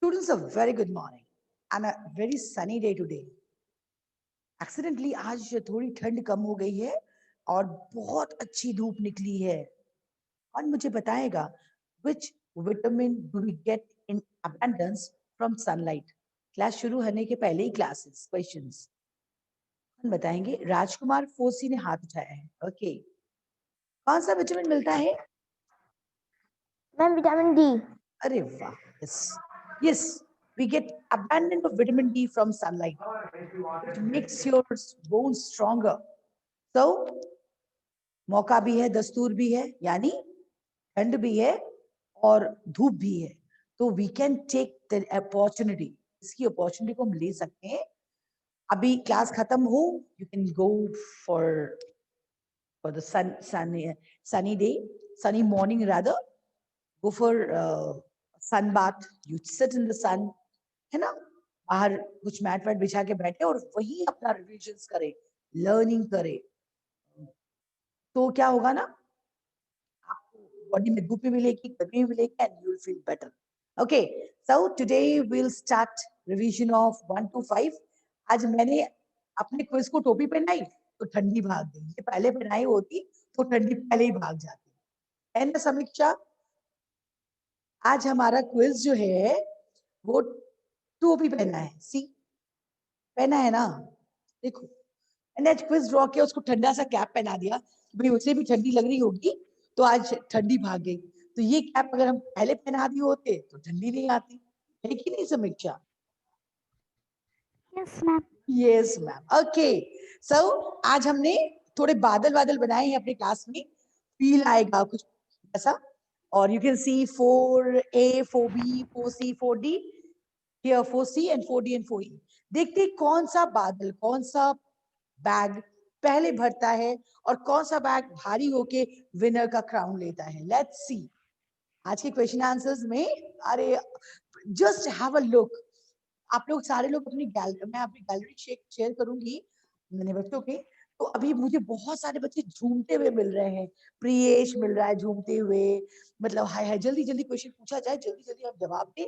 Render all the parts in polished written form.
Students, a very good morning and a very sunny day today. Accidentally आज थोड़ी ठंड कम हो गई है और बहुत अच्छी धूप निकली है। और मुझे बताएगा which vitamin do we get in abundance from sunlight? Class शुरू होने के पहले ही क्लासेस क्वेश्चंस बताएंगे। राजकुमार फोसी ने हाथ उठाया है। ओके, कौन सा विटामिन मिलता है? Ma'am vitamin D. अरे वाह, yes yes, we get abundance of vitamin D from sunlight. It makes your bones stronger. So मौका भी है, दस्तूर भी है, यानी ठंड भी है और धूप भी है, तो we can take the opportunity. इसकी अपॉर्चुनिटी को हम ले सकते हैं। अभी क्लास खत्म हो, you can go for the sunny day, sunny morning rather. Go for sun bath. You sit in the sun, है ना, बाहर कुछ मैट वैट बिछा के बैठे और वही अपना रिविजन्स करे, लर्निंग करे, तो क्या होगा ना, आपको बॉडी में धूप भी मिलेगी, गर्मी भी मिलेगी, and you will feel better. Okay, so today we will start revision of 1 to 5। आज मैंने अपने क्विज को टोपी पहनाई तो ठंडी भाग गई, ये पहले पहनाई होती तो ठंडी पहले ही भाग जाती है ना समीक्षा। आज हमारा क्विज जो है वो टोपी पहना है, सी पहना है ना, देखो मैंने आज क्विज ड्रॉ किया, उसको ठंडा सा कैप पहना दिया, भाई उसे भी ठंडी लग रही होगी तो आज ठंडी भाग गई। तो ये कैप अगर हम पहले पहना दिए होते तो ठंडी नहीं आती, है कि नहीं Sameeksha? Yes ma'am. Yes ma'am. Okay, so आज हमने थोड़े बादल बादल बनाए हैं अपने क्लास में, फील आएगा कुछ ऐसा। और you can see 4A 4B 4C 4D, here 4C and 4D and 4E। देखते कौन सा बादल, कौन सा बैग पहले भरता है और कौन सा बैग भारी होके विनर का क्राउन लेता है। लेट्स सी आज के क्वेश्चन आंसर्स में। अरे जस्ट हैव अ लुक, आप लोग सारे लोग अपनी गैलरी, मैं अपनी गैलरी शेयर करूंगी मैंने बच्चों के, तो अभी मुझे बहुत सारे बच्चे झूमते हुए मिल रहे हैं। प्रियेश मिल रहा है झूमते हुए, मतलब हाय हाय, जल्दी जल्दी क्वेश्चन पूछा जाए, जल्दी जल्दी आप जवाब दे।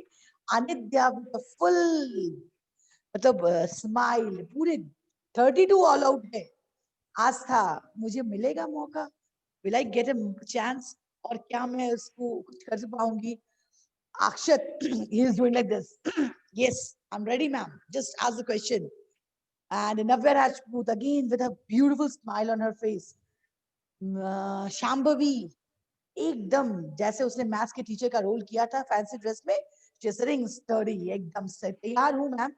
अनिद्या फुल, मतलब स्माइल पूरे 32 ऑल आउट है। आस्था, मुझे मिलेगा मौका, will I get a chance, और क्या मैं उसको कुछ कर पाऊंगी? Akshat, he is doing like this. Yes, I'm ready, ma'am. Just ask the question. And Navya Rajput, again with a beautiful smile on her face. Shambhavi, एकदम जैसे उसने मैथ्स के टीचर का रोल किया था फैंसी ड्रेस में, जिसरिंग study, एकदम से तैयार हूं ma'am.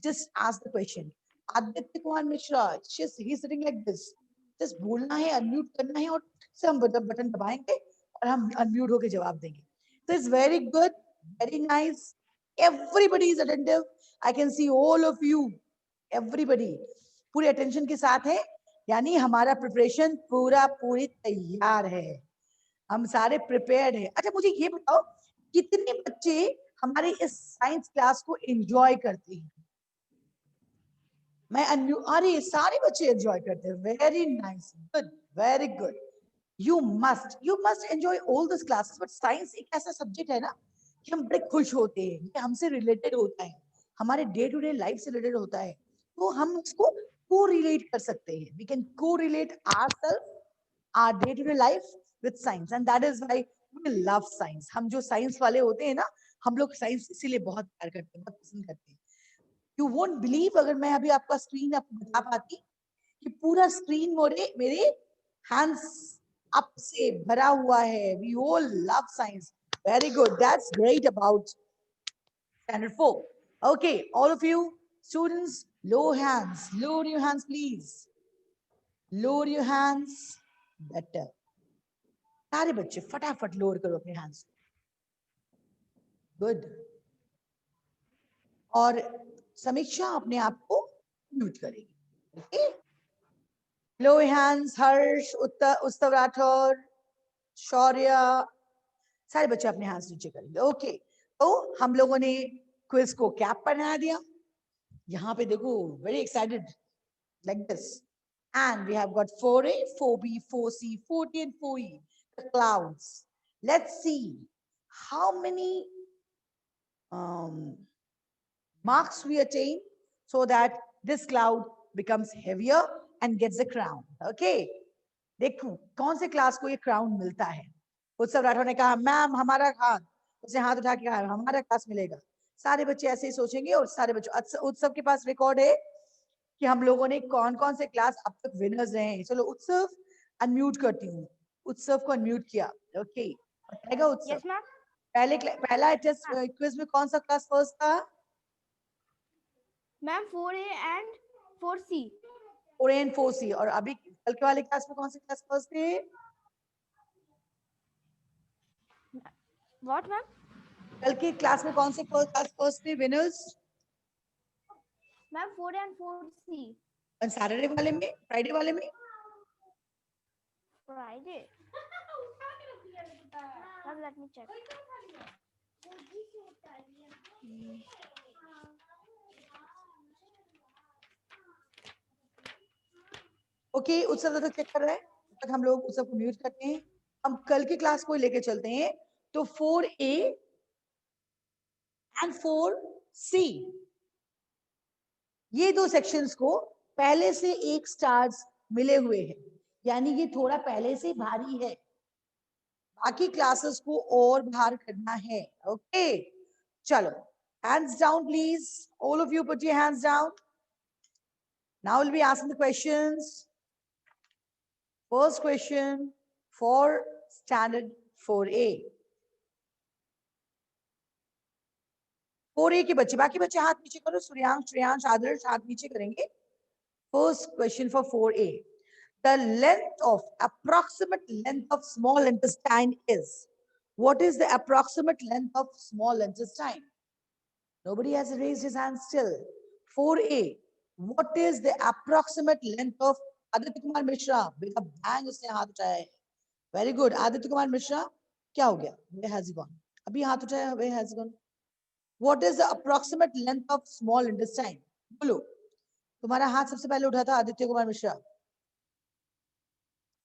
Just ask the question. Aditya Kumar Mishra, he sitting like this, just बोलना है, अनम्यूट करना है, और से हम बटन दबाएंगे और हम अनम्यूट होकर जवाब देंगे। So it's very good, very nice. Everybody is attentive. I can see all of you. Everybody पूरे अटेंशन के साथ है, यानी हमारा प्रिपरेशन पूरी तैयार है, हम सारे प्रिपेयर्ड हैं। अच्छा मुझे ये बताओ, कितने बच्चे हमारे इस साइंस क्लास को एंजॉय करते हैं? मैं अरे सारे बच्चे एंजॉय करते हैं, very nice, good, very good. You must enjoy all this classes, but science एक ऐसा सब्जेक्ट है ना कि हम बड़े खुश होते हैं, ये हमसे रिलेटेड होता है, हमारे डे टू डे लाइफ से रिलेटेड होता है, तो हम उसको को रिलेट कर सकते हैं। We can correlate ourselves, our day to day life with science, and that is why we love science. हम जो साइंस वाले होते हैं ना, हम लोग साइंस इसीलिए बहुत प्यार करते हैं, बहुत पसंद करते हैं। यू वोंट बिलीव, अगर मैं अभी आपका स्क्रीन आपको बता पाती कि पूरा स्क्रीन मेरे हैंड्स अप से भरा हुआ है। We all love science, very good, that's great about standard 4। Okay, all of you students, lower your hands please, lower your hands, better। सारे बच्चे फटाफट लोअर करो अपने हैंड्स, गुड। और समीक्षा अपने आप को म्यूट करेगी, ओके। Lower your hands, हर्ष, उत्तव राठौर, शौर्य, सारे बच्चे अपने हाथ नीचे करेंगे। ओके, तो हम लोगों ने क्विज को कैप बना दिया, यहाँ पे देखो very excited like this, and we have got 4A 4B 4C 4D and 4E, the clouds। Let's see how many marks we attain so that this cloud becomes heavier and gets the crown. Okay. देखो कौन से class को ये crown मिलता है. उत्सव राठौर ने कहा मैम हमारा हाथ, उसे हाथ उठा के कहा हमारा क्लास मिलेगा. सारे बच्चे ऐसे ही सोचेंगे और सारे बच्चे, उत्सव के पास रिकॉर्ड है कि हम लोगों ने कौन कौन से क्लास अब तक विनर्स रहे हैं. चलो उत्सव अनम्यूट करती हूँ. उत्सव को अनम्यूट किया. ओके बताएगा उत्सव. Yes ma'am. पहला टेस्ट क्विज में कौन सा क्लास फर्स्ट था? Ma'am 4A and 4C. 4A and 4C. और अभी कल के वाले क्लास में कौन से क्लास फर्स्ट थे? What ma'am? कल की क्लास में कौन से क्लास फर्स्ट थे winners? Ma'am 4A and 4C. और सैटरडे वाले में, फ्राइडे वाले में? Friday. Ma'am let me check. Okay Utsav तक चेक कर रहे हैं. तब हम लोग उत्सव को म्यूट करते हैं. हम कल की क्लास को लेके चलते हैं. तो 4A एंड 4C ये दो सेक्शंस को पहले से एक स्टार्स मिले हुए हैं, यानी ये थोड़ा पहले से भारी है. बाकी क्लासेस को और भार करना है. ओके चलो hands down please. All of you put your hands down. Now we'll be asking the questions. First question for standard 4A. 4A के बच्चे, बाकी बच्चे हाथ नीचे करो. सूर्यांश, श्रेयांश, आदर्श हाथ नीचे करेंगे. First question for 4A. The length of approximate length of small intestine is. What is the approximate length of small intestine? Nobody has raised his hand still. 4A. What is the approximate length of Aditya Kumar Mishra? बेटा bang उसने हाथ उठाया है. Very good. Aditya Kumar Mishra, क्या हो गया? Where has he gone? अभी हाथ उठाया. Where has he gone? What is the approximate length of small intestine? बोलो. तुम्हारा हाथ सबसे पहले उठा था आदित्य कुमार मिश्रा.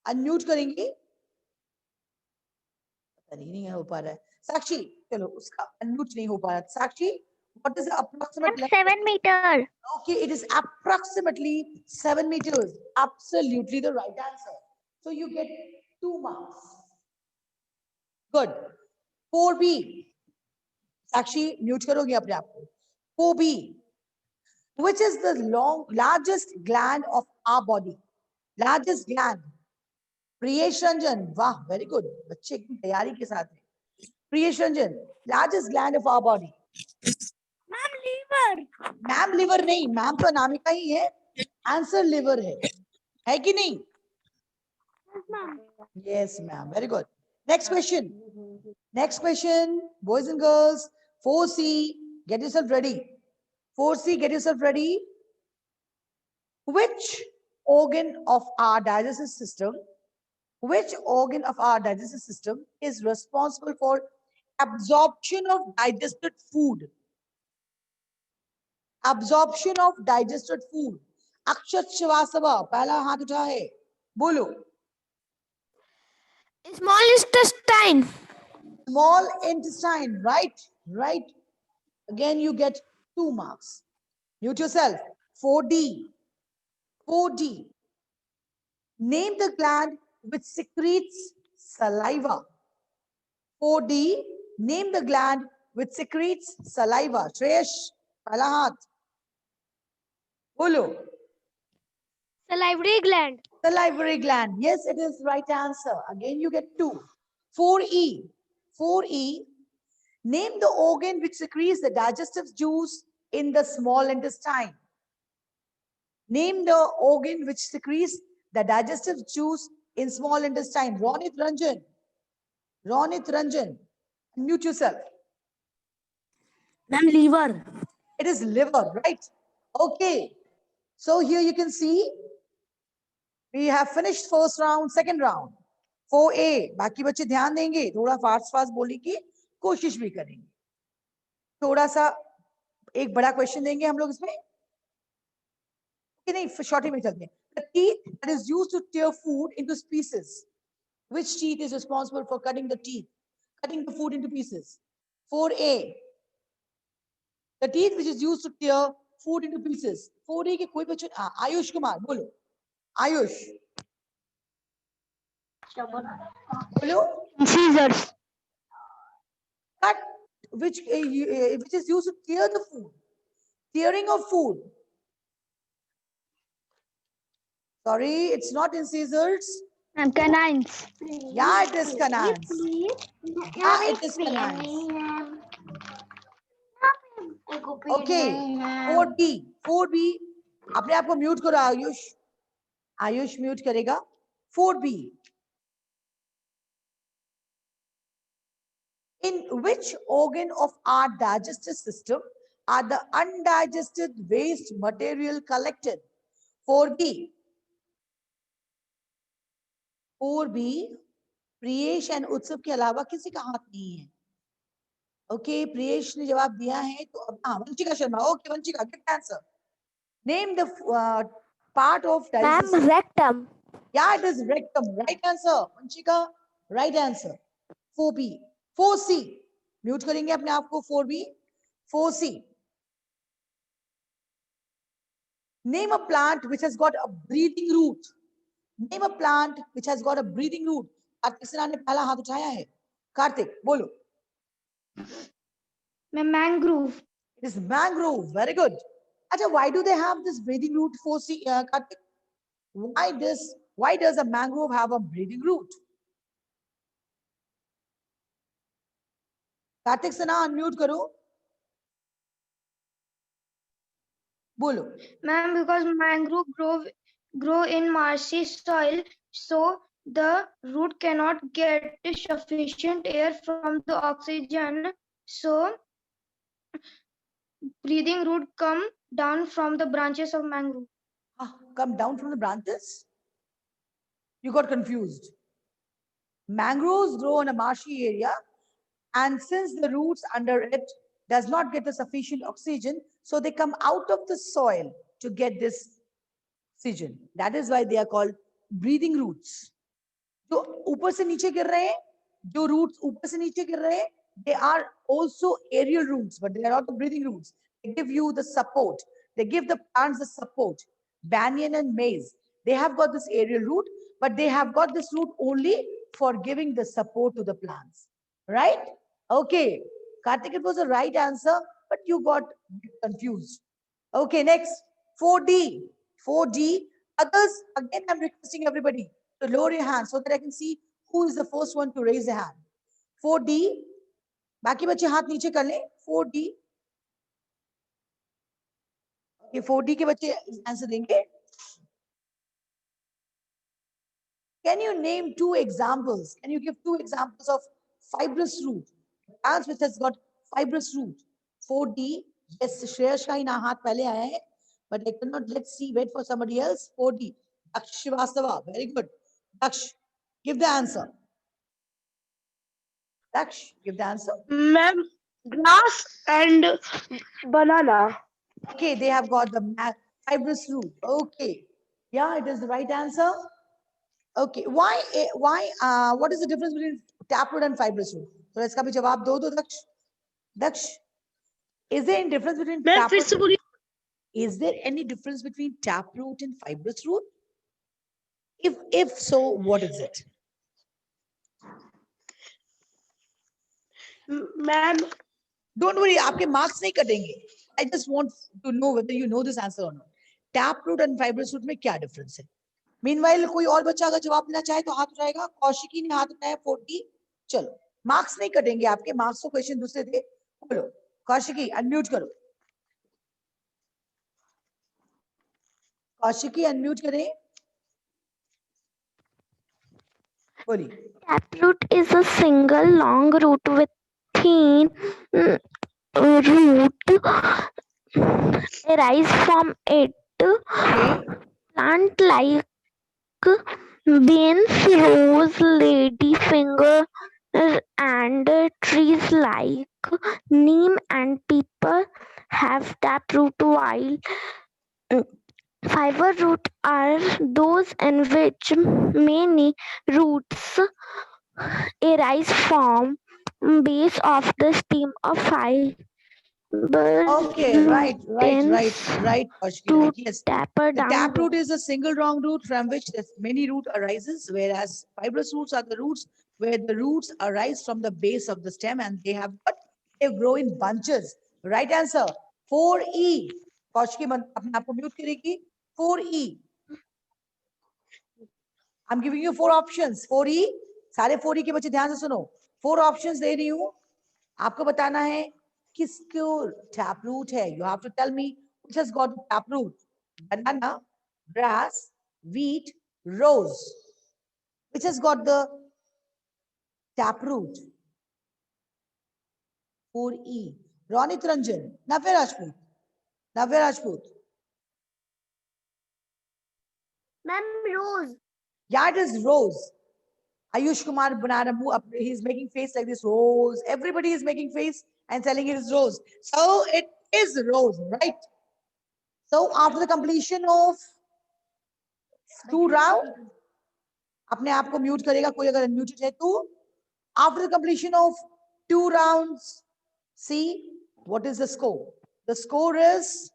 अनम्यूट करेंगे. पता नहीं हो पा रहा है. साक्षी चलो उसका अनम्यूट नहीं हो पा रहा. साक्षी what is the approximate length? 7 meter. Okay, it is approximately 7 meters. Absolutely the right answer. So you get 2 marks. Good. 4B. Sakshi, mute करोगे अपने आप को. 4B. Which is the largest gland of our body? Largest gland. Priyesh Ranjan. Wow, very good. बच्चे एकदम तैयारी के साथ हैं. Priyesh Ranjan. Largest gland of our body. Ma'am liver. Ma'am liver नहीं, मैम तो अनामिका ही है. आंसर लिवर है कि नहीं? Yes ma'am, very good. Next question. Next question, boys and girls. 4C, get yourself ready. 4C, get yourself ready. Which organ of our digestive system is responsible for absorption of digested food? Absorption of digested food. अक्षत श्रीवास्तव पहला हाथ उठा है. बोलो. Small intestine. Small intestine, right. Again, you get 2 marks. Mute yourself. 4D. Name the gland which secretes saliva. 4D. Name the gland which secretes saliva. Shreyash, pehla haath. Bolo. Salivary gland. Salivary gland. Yes, it is right answer. Again, you get 2. 4E. Name the organ which secretes the digestive juice in the small intestine. Name the organ which secretes the digestive juice in small intestine. Ronit Ranjan. Mute yourself. Ma'am, liver. It is liver, right? Okay. So here you can see we have finished first round, second round. 4A. बाकी बच्चे ध्यान देंगे, थोड़ा fast बोलने की कोशिश भी करेंगे. थोड़ा सा एक बड़ा क्वेश्चन देंगे हम लोग इसमें कि नहीं, शॉर्ट में चलते हैं. The teeth that is used to tear food into pieces. Which teeth is responsible for cutting the food into pieces? 4A. The teeth which is used to tear food into pieces. 4D के कोई बच्चों आयुष कुमार बोलो. आयुष बोलो. Scissors. Cut which is used to tear the food. Tearing of food. Sorry, it's not in scissors. And canines. Yeah, it is canines. Yeah, it is canines. Okay. 4B. 4B. अपने आप को mute करो Ayush. Ayush mute करेगा. 4B. In which organ of our digestive system are the undigested waste material collected? 4B. 4B. Priyesh and उत्सव के अलावा किसी का हाथ नहीं है. ओके, प्रियेश ने जवाब दिया है तो अब Vanshika Sharma. Okay Vanshika, give answer. Name the part of digestive. Ma'am, rectum. Yeah, it is rectum. Right answer. Vanshika, right answer. 4B. 4C. Mute करेंगे अपने आप को. 4B. 4C. Name a plant which has got a breathing root. Name a plant which has got a breathing root. Kartik Sinha ने पहला हाथ उठाया है. कार्तिक बोलो. Mangrove. It is mangrove. Very good. Acha, why do they have this breathing root? 4C, Karthik? Why does a mangrove have a breathing root? Karthik Sinha, unmute karo. Bolo. Ma'am, because mangrove grow in marshy soil, so the root cannot get sufficient air from the oxygen, so breathing root come down from the branches of mangrove. Come down from the branches? You got confused. Mangroves grow in a marshy area, and since the roots under it does not get the sufficient oxygen, so they come out of the soil to get this oxygen. That is why they are called breathing roots. जो ऊपर से नीचे गिर रहे हैं, जो roots ऊपर से नीचे गिर रहे हैं, they are also aerial roots, but they are not the breathing roots. They give you the support. They give the plants the support. Banyan and maize, they have got this aerial root, but they have got this root only for giving the support to the plants. Right? Okay. Karthik, it was the right answer, but you got confused. Okay, next. 4D. 4D. Others, again, I'm requesting everybody to lower your hand so that I can see who is the first one to raise a hand. 4D. बाकी बच्चे हाथ नीचे कर लें. 4D. Okay, 4D के बच्चे answer देंगे. Can you name two examples? Can you give two examples of fibrous root? Plants which has got fibrous root. 4D. Yes, Shreya Shaheen हाथ पहले आया है, but I cannot. Let's see. Wait for somebody else. 4D. Daksh Srivastava. Very good. Daksh, give the answer. Daksh, give the answer. Ma'am, grass and banana. Okay, they have got the fibrous root. Okay. Yeah, it is the right answer. Okay. Why? What is the difference between taproot and fibrous root? So let's come jawab do Daksh. Daksh, is there any difference between taproot? Is there any difference between taproot and fibrous root? If so, what is it? Ma'am, don't worry, आपके marks नहीं कटेंगे. I just want to know whether you know this answer or not. Taproot and fibrous root में क्या difference है? Meanwhile, कोई और बच्चा अगर जवाब देना चाहे तो हाथ उठाएगा. कौशिकी ने हाथ उठाया 40. चलो, मार्क्स नहीं कटेंगे आपके. मार्क्स तो क्वेश्चन दूसरे थे. बोलो, कौशिकी अनम्यूट करो. कौशिकी अनम्यूट करें. बोलिए. Taproot is a single long root with thin root arise from it. Okay. Plant like beans, rose, ladyfinger, and trees like neem and peepal have taproot, while fiber root are those in which many roots arise from base of the stem of Okay, right, Kaushiki, right. Yes, Taper the down taproot is a single wrong root from which the many root arises, whereas fibrous roots are the roots where the roots arise from the base of the stem and they have what? They grow in bunches. Right answer 4E. Kaushiki अपने आप को mute करेगी 4E. I'm giving you 4 options. 4E. सारे 4E के बच्चे ध्यान से सुनो. 4 options दे रही हूँ. आपको बताना है किसको टैप रूट है. You have to tell me which has got tap root. Banana, grass, wheat, rose. Which has got the tap root? 4E. Ronit Ranjan. Navya Rajput. Navya Rajput. Ma'am, rose. Yeah, it is rose. Ayush Kumar Banaramu, he's making face like this, rose. Everybody is making face and telling it is rose. So it is rose, right? So after the completion of 2 rounds, अपने आप को mute करेगा कोई अगर unmuted है तो. After the completion of 2 rounds, see what is the score. The score is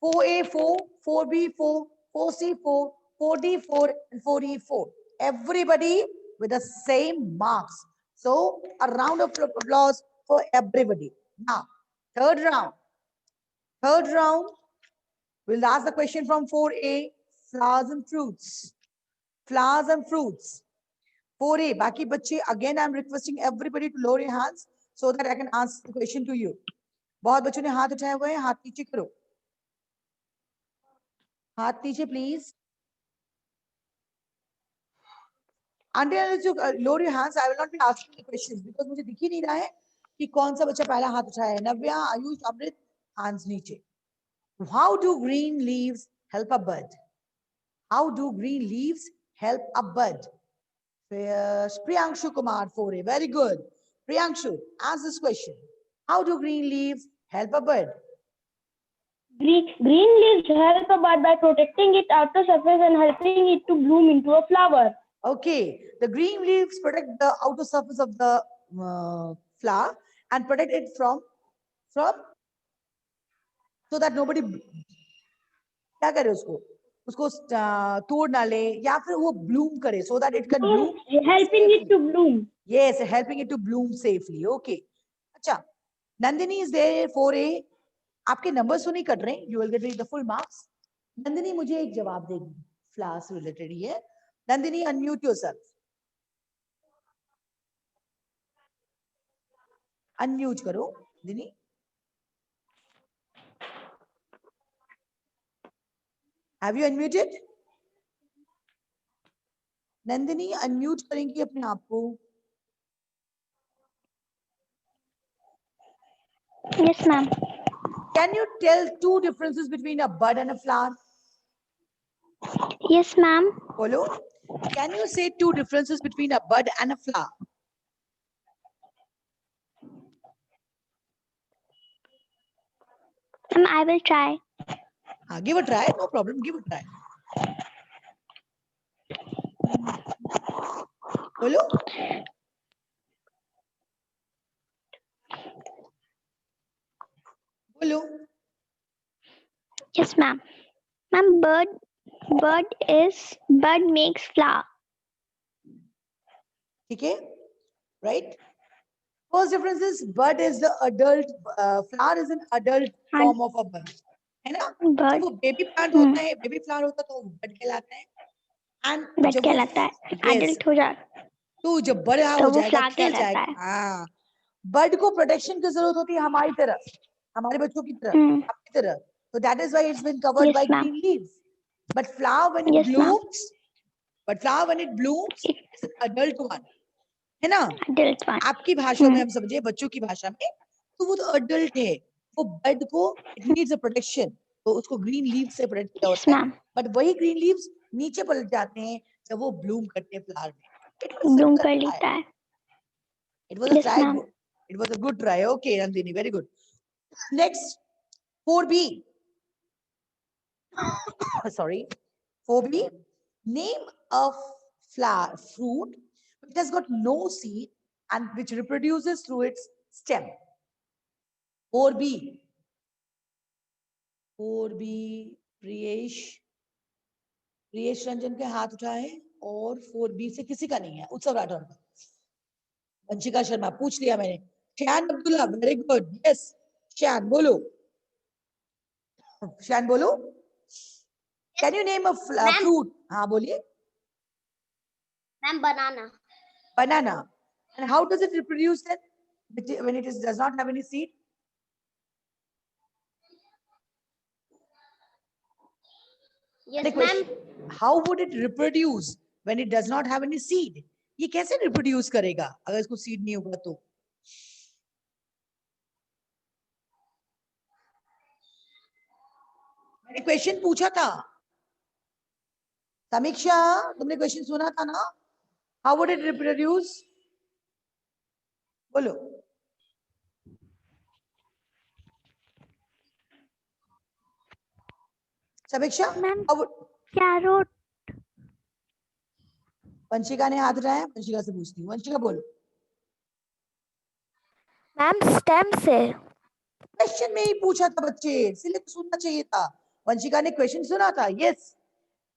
4A 4, 4B 4, 4C 4, 4D 4, and 4E 4. Everybody with the same marks. So a round of applause for everybody. Now, third round. Third round, we'll ask the question from 4A, flowers and fruits. Flowers and fruits. 4A, Baki Bachi, again I'm requesting everybody to lower your hands so that I can ask the question to you. बहुत बच्चों ने हाथ उठाए हुए हैं, हाथ नीचे करो. हाथ नीचे please. Until you lower your hands, I will not be asking the questions because मुझे दिख ही नहीं रहा है कि कौन सा बच्चा पहला हाथ उठाया है. नव्या, आयुष, अमृत, hands नीचे. How do green leaves help a bud? How do green leaves help a bud? Priyanshu Kumar 4A. Very good. Priyanshu, ask this question. How do green leaves help a bud? Green leaves help a bud by protecting its outer surface and helping it to bloom into a flower. Okay, the green leaves protect the outer surface of the flower and protect it from so that nobody क्या करे उसको तोड़ ना ले या फिर वो bloom करे so that it can bloom. Helping it to bloom. Yes, helping it to bloom safely. Okay. अच्छा, Nandini is there 4A. आपके numbers तो नहीं कट रहे. You will get the full marks. Nandini मुझे एक जवाब देगी. Flowers related ही है. Nandini, unmute yourself. Unmute करो, Nandini. Have you unmuted? Nandini, unmute करेंगी अपने आप को. Yes, ma'am. Can you tell 2 differences between a bud and a flower? Yes, ma'am. Follow. Can you say 2 differences between a bud and a flower? I will try. Give a try. No problem. Give a try. Follow. Follow. Yes, ma'am. Ma'am, bud makes flower. Okay. Right. First difference is bud is the adult, flower is an adult form of a bud. है ना? जब वो baby plant होता है, baby flower होता है तो bud कहलाता है. And बड जब कहलाता है. Adult हो जाता तो जब बड़ा तो हो वो जाएगा, flower खिल कहलाता जाएगा. है. हाँ. बर्ड को प्रोटेक्शन की जरूरत होती है हमारी तरह, हमारे बच्चों की तरह, आपकी तरह. So that is why it's been covered Yes, by ma'am. green leaves. But flower when it Yes, ma'am. blooms, it's an adult one. है ना? Adult one. आपकी भाषा में हम समझे, बच्चों की भाषा में, तो वो तो adult है. वो बर्ड को it needs a protection. तो उसको green leaves से protect किया Yes, होता है. ma'am. But वही green leaves नीचे पलट जाते हैं जब वो bloom करते हैं flower में. It was Bloom simple कर try. लेता है. It was a Yes, try. ma'am. It was a good try. Okay, Nandini, very good. Next, 4B. Sorry, 4B. Name a flower, fruit which has got no seed and which reproduces through its stem. 4B. 4B Priyesh, Priyesh Ranjan के हाथ उठाए, और 4B से किसी का नहीं है, उत्सव राठौर का। वंशिका शर्मा पूछ लिया मैंने। शैन अब्दुल्ला, वेरी गुड, यस शैन बोलो, शैन बोलो, can you name a fruit? हाँ बोलिए। Ma'am banana. Banana. And how does it reproduce then when it does not have any seed? Yes ma'am. How would it reproduce when it does not have any seed? ये कैसे reproduce करेगा अगर इसको seed नहीं होगा तो? मैंने question पूछा था समीक्षा, तुमने क्वेश्चन सुना था ना? How would it reproduce? बोलो। समीक्षा, कैरोट। वंशिका ने हाथ उठाया, वंशिका से पूछती हूँ, वंशिका बोलो। मैम स्टेम से। क्वेश्चन में ही पूछा था बच्चे, इसलिए तो सुनना चाहिए था। वंशिका ने क्वेश्चन सुना था। Yes,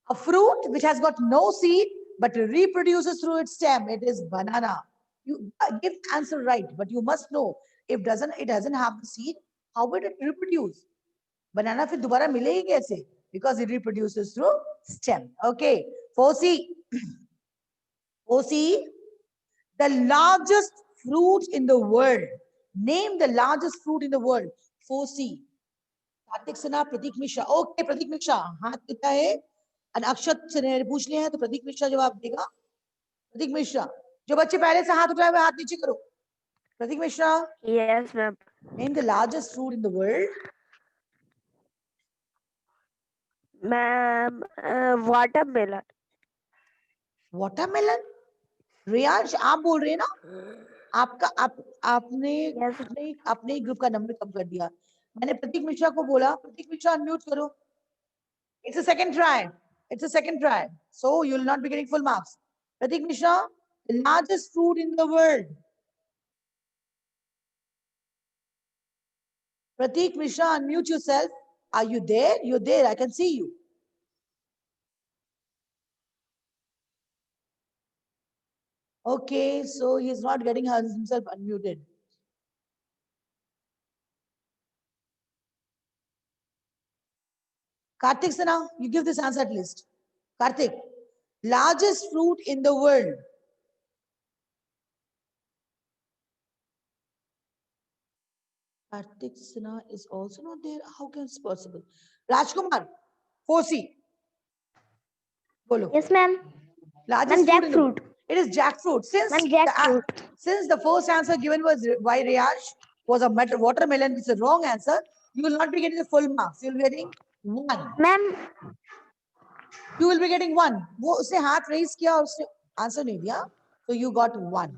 a fruit which has got no seed but reproduces through its stem, it is banana. You give answer right, but you must know if it doesn't have the seed, how would it reproduce? Banana फिर दोबारा मिलेगी कैसे? Because it reproduces through stem. Okay, 4C. 4C, the largest fruit in the world. Name the largest fruit in the world. 4C. Kartik Sinha, Prateek Mishra. Okay Prateek Mishra हाथ कितना है? अक्षत से पूछ लिया है तो प्रतीक मिश्रा जवाब देगा। प्रतीक मिश्रा, जो बच्चे पहले से हाथ उठाए हुए हाथ नीचे करो। Prateek Mishra. Yes ma'am. Name the largest fruit in the world. Ma'am watermelon. Watermelon? Riyaz आप बोल रहे हैं ना? आपका आपने अपने ग्रुप का नंबर कम कर दिया। मैंने प्रतीक मिश्रा को बोला, प्रतीक मिश्रा अनम्यूट करो। It's a second try, it's a second try, so you will not be getting full marks. Pratik Mishra, the largest fruit in the world. Pratik Mishra, unmute yourself. Are you there? You're there, I can see you. Okay, so he's not getting himself unmuted. Karthik Sana, you give this answer at least. Karthik, largest fruit in the world. Karthik Sinha is also not there. How can it possible? Rajkumar, 4C. Bolo. Yes, ma'am. Largest fruit jackfruit. It is jackfruit. Since the first answer given was by Riyaj was a watermelon, which is a wrong answer, you will not be getting the full marks. You will be getting 1. Ma'am. You will be getting 1. वो उसने हाथ raise किया और उसने answer नहीं दिया, so you got 1.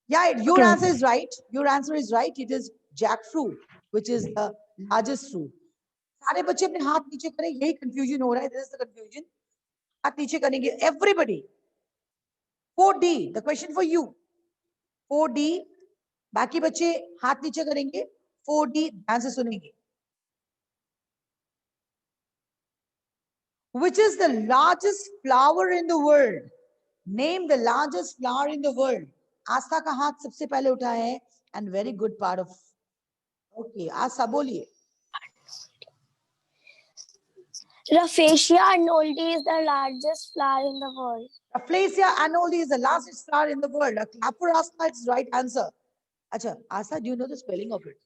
Yeah, your answer is right. Your answer is right. It is jackfruit, which is the largest fruit. सारे बच्चे अपने हाथ नीचे करें, यही confusion हो रहा है. This is the confusion. हाथ नीचे करेंगे, everybody. 4D, the question for you. 4D, बाकी बच्चे हाथ नीचे करेंगे. 4D, ध्यान से सुनेंगे. Which is the largest flower in the world? Name the largest flower in the world. आस्था का हाथ सबसे पहले उठा है, and very good part of. Okay, आस्था बोलिए. Rafflesia arnoldi is the largest flower in the world. Rafflesia arnoldi is the largest flower in the world. A clap for Asta, it's the right answer. Acha, Asta, do you know the spelling of it?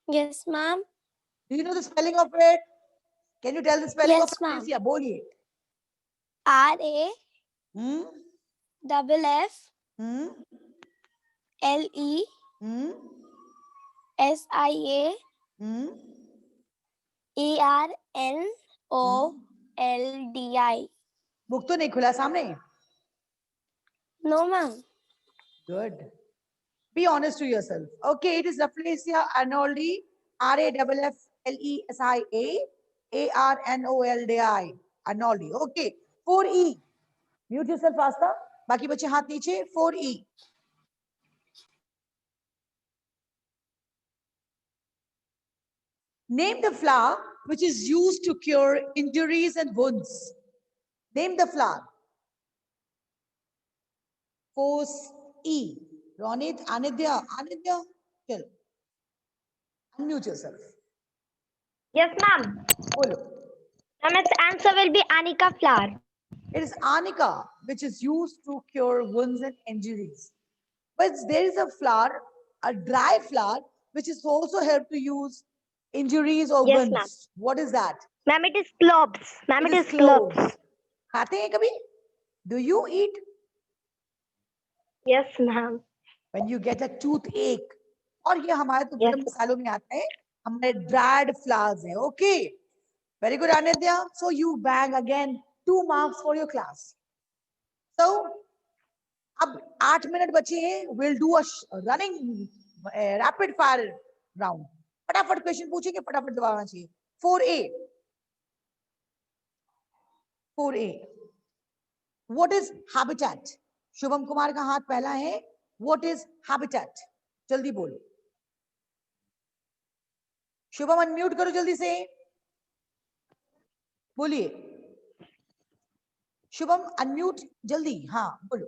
Yes, ma'am. Do you know the spelling of it? Can you tell the spelling Yes, of Rafflesia? Boliye. R-A double F L-E S-I-A A-R-N-O-L-D-I. Book तो नहीं खुला सामने? No, ma'am. Good. Be honest to yourself. Okay, it is Rafflesia arnoldi, R-A-F-F-L-E-S-I-A A-R-N-O-L-D-I. Arnoldi. Okay. 4E. Mute yourself faster. बाकी बच्चे हाथ नीचे. 4E. Name the flower which is used to cure injuries and wounds. Name the flower. Force E. Ronit, Anidya, Kill. Unmute yourself. Yes, ma'am. Bolo. Ma'am, its answer will be Anika flower. It is Arnica, which is used to cure wounds and injuries. But there is a flower, a dry flower, which is also help to use injuries or Yes, wounds. What is that? Ma'am, it is cloves. Ma'am, it is cloves. cloves. खाते हैं कभी? Do you eat? Yes, ma'am. When you get a toothache, और ये हमारे तो Yes. गरम मसालों में आता है, हमारे dried flowers है. Okay. Very good, Anidya. So you bang again 2 marks for your class. So अब 8 मिनट बचे हैं. We'll do a running rapid fire round. फटाफट क्वेश्चन पूछेंगे, फटाफट जवाब आना चाहिए. 4A. What is habitat? Shubham Kumar का हाथ पहला है. What is habitat? जल्दी बोलो. शुभम अनम्यूट करो जल्दी से. बोलिए. शुभम अनम्यूट जल्दी. हाँ बोलो.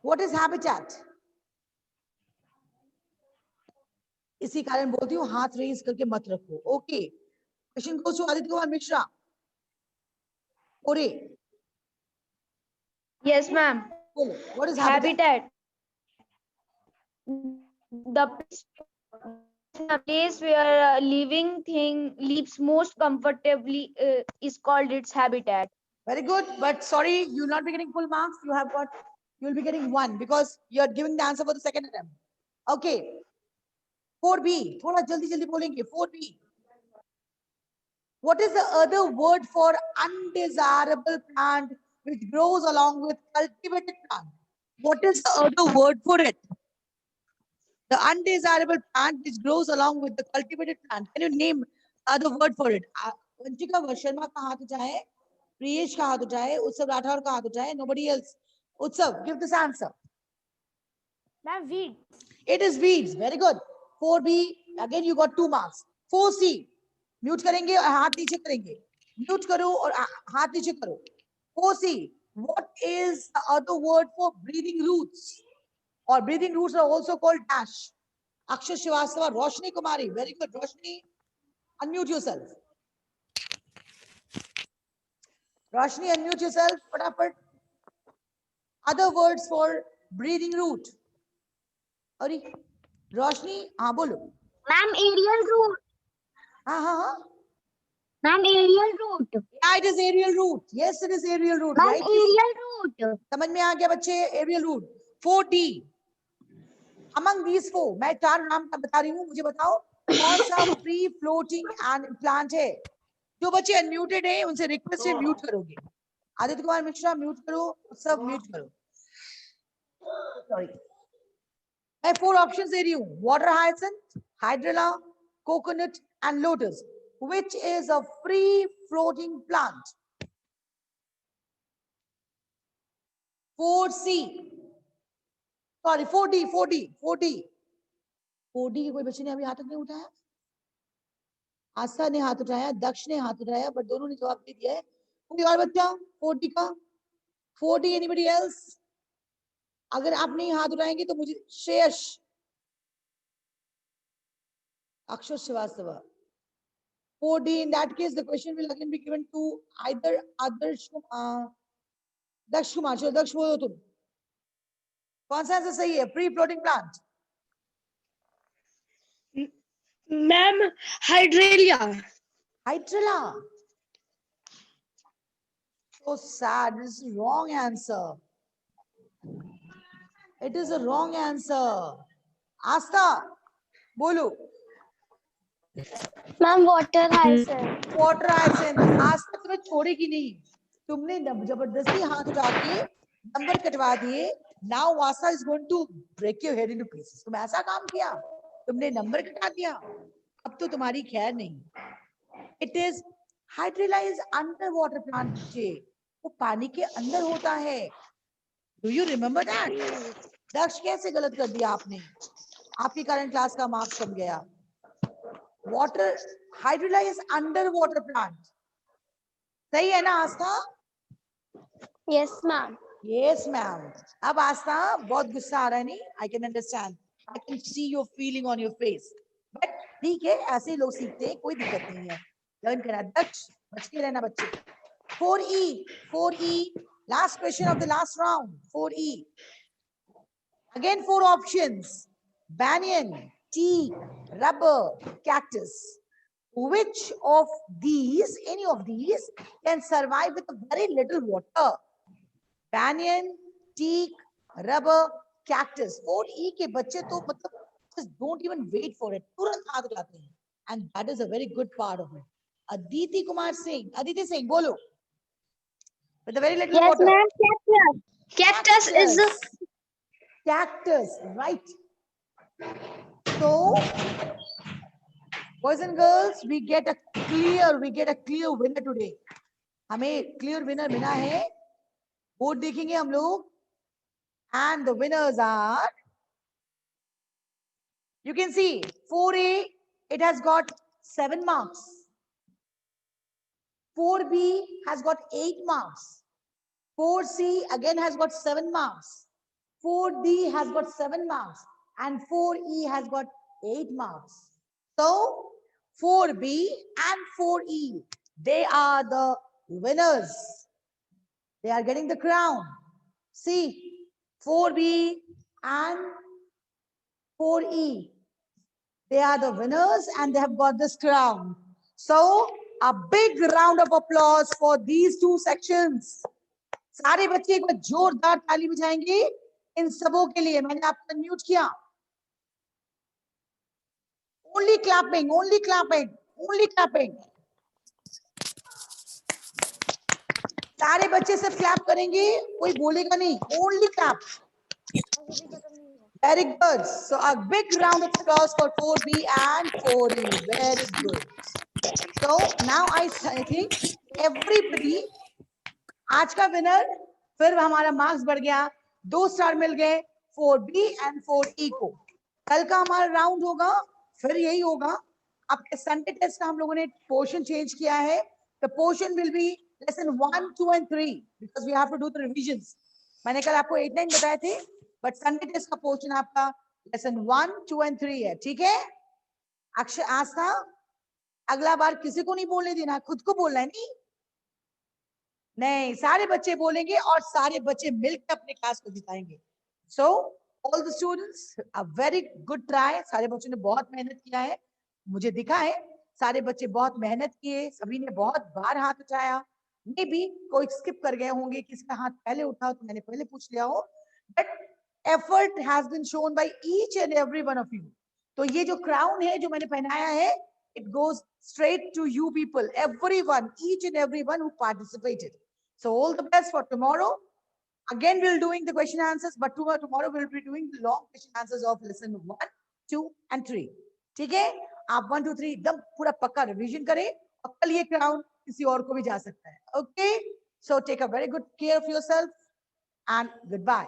What is habitat? इसी कारण बोलती हूँ हाथ रेज करके मत रखो. Okay. Question goes to Aditya Kumar Mishra. 4A. Yes, ma'am. बोलो. What is habitat? The place where a living thing lives most comfortably is called its habitat. Very good, but sorry, you will not be getting full marks. You will be getting 1 because you are giving the answer for the second attempt. Okay. 4B. थोड़ा जल्दी जल्दी बोलेंगे. 4B. What is the other word for undesirable plant which grows along with cultivated plant? What is the other word for it? The undesirable plant which grows along with the cultivated plant. Can you name other word for it? Vanchika Sharma का हाथ उठाए. Priyesh का हाथ उठाए. Utsav Rathore का हाथ उठाए. Nobody else. Utsav, give this answer. Ma'am, weed. It is weeds. Very good. 4B. Again, you got 2 marks. 4C. Mute करेंगे और हाथ नीचे करेंगे. म्यूट करो और हाथ नीचे करो. 4C. What is the other word for breathing roots? Or breathing roots are also called dash. Akshay Srivastava, Roshni Kumari. Very good. Roshni, unmute yourself. Roshni, unmute yourself. Fatafat. Other words for breathing root. Ari, Roshni, हाँ बोलो. Ma'am, aerial root. हाँ. Ma'am, aerial root. Yeah, it is aerial root. Yes, it is aerial root. Ma'am, Right? aerial root. समझ में आ गया बच्चे? Aerial root. 4D. Among these 4, मैं 4 नाम का बता रही हूँ. मुझे बताओ कौन सा free floating plant है? जो बच्चे unmuted हैं उनसे रिक्वेस्ट है म्यूट करोगे. आदित्य कुमार मिश्रा म्यूट करो. सब म्यूट करो. सॉरी. मैं 4 ऑप्शंस दे रही हूँ. Water hyacinth, hydrilla, coconut and lotus. Which is a free floating plant? 4C. Sorry, 4D. 4D के कोई बच्चे ने अभी हाथ नहीं उठाया. आस्था ने हाथ उठाया, दक्ष ने हाथ उठाया, बट दोनों ने जवाब दे दिया है. कोई और बच्चा 4D का? 4D, anybody else? अगर आप नहीं हाथ उठाएंगे तो मुझे श्रेयस, अक्षर Srivastava. 4D, in that case the question will again be given to either Adarsh Daksh Kumar. चलो दक्ष बोलो तुम. कौन सा आंसर सही है? Pre floating plant. Ma'am, Hydrelia. Hydrilla. So sad. This is wrong answer. It is a wrong answer. Asta, bolo. Ma'am, water hyacinth. Water hyacinth. आस्था तुम्हें छोड़ेगी नहीं. तुमने जबरदस्ती हाथ उठा के नंबर कटवा दिए. Now Asta is going to break your head into pieces. तुम ऐसा काम किया, तुमने नंबर कटा दिया. अब तो तुम्हारी खैर नहीं. It is Hydrilla is underwater plant. वो पानी के अंदर होता है. Do you remember that? दक्ष कैसे गलत कर दिया आपने? आपकी करंट क्लास का मार्क्स कम गया। Water hydrolyse under water plant, सही है ना आस्था? Yes, ma'am. Yes ma'am. अब आस्था बहुत गुस्सा आ रहा है, नहीं? I can understand, I can see your feeling on your face, but ठीक है, ऐसे ही लोग सीखते हैं, कोई दिक्कत नहीं है। लर्न करना, दक्ष बच के रहना बच्चे। 4E, last question of the last round. 4E, again 4 options: banyan, teak, rubber, cactus. Which of these, any of these, can survive with a very little water? Banyan, teak, rubber, cactus. 4E के बच्चे तो मतलब just don't even wait for it, तुरंत हाथ उठाते हैं, and that is a very good part of it. Aditi Singh, बोलो. With a very little Yes, water. ma'am. Cactus is Cactus, right? So, boys and girls, we get a clear winner today. हमें clear winner मिला है. Board देखेंगे हम लोग, and the winners are, you can see 4A, it has got 7 marks. 4B has got 8 marks. 4C again has got 7 marks. 4D has got 7 marks. And 4E has got 8 marks. So 4B and 4E, they are the winners. They are getting the crown. See, 4B and 4E, they are the winners and they have got this crown. So a big round of applause for these 2 sections. सारे बच्चे एक बार जोरदार ताली बजाएंगे इन सबों के लिए। मैंने आपको म्यूट किया। Only clapping, only clapping, only clapping. सारे बच्चे सिर्फ क्लैप करेंगे, कोई बोलेगा नहीं, only clap. Very good. So a big round of applause for 4B and 4E. Very good. So now I think everybody, आज का विनर, फिर हमारा मार्क्स बढ़ गया, 2 स्टार मिल गए 4B and 4E को। कल का हमारा राउंड होगा, फिर यही होगा। अब संडे टेस्ट का हम लोगों ने पोर्शन चेंज किया है। The portion will be lesson 1, 2 and 3 because we have to do the revisions. मैंने कल आपको 8, 9 बताए थे, बट संडे टेस्ट का पोर्शन आपका लेसन 1, 2 and 3 है, ठीक है? अक्षय, आस्था, अगला बार किसी को नहीं बोलने देना, खुद को बोलना है। नहीं, सारे बच्चे बोलेंगे और सारे बच्चे मिलकर अपने क्लास को जिताएंगे। So all the students, a very good try. सारे बच्चों ने बहुत मेहनत किया है, मुझे दिखा है सारे बच्चे बहुत मेहनत किए, सभी ने बहुत बार हाथ उठाया। मे बी कोई स्किप कर गए होंगे, किसका हाथ पहले उठा तो मैंने पहले पूछ लिया हो, but effort has been shown by each and every one of you. तो ये जो क्राउन है जो मैंने पहनाया है, it goes straight to you people, everyone, each and everyone who participated. So all the best for tomorrow. Again, we'll doing the question answers, but tomorrow we'll be doing the long question answers of lesson 1, 2 and 3. ठीक है? आप 1, 2, 3 एकदम पूरा पक्का revision करें और कल ये क्राउन किसी और को भी जा सकता है। Okay? So take a very good care of yourself and goodbye.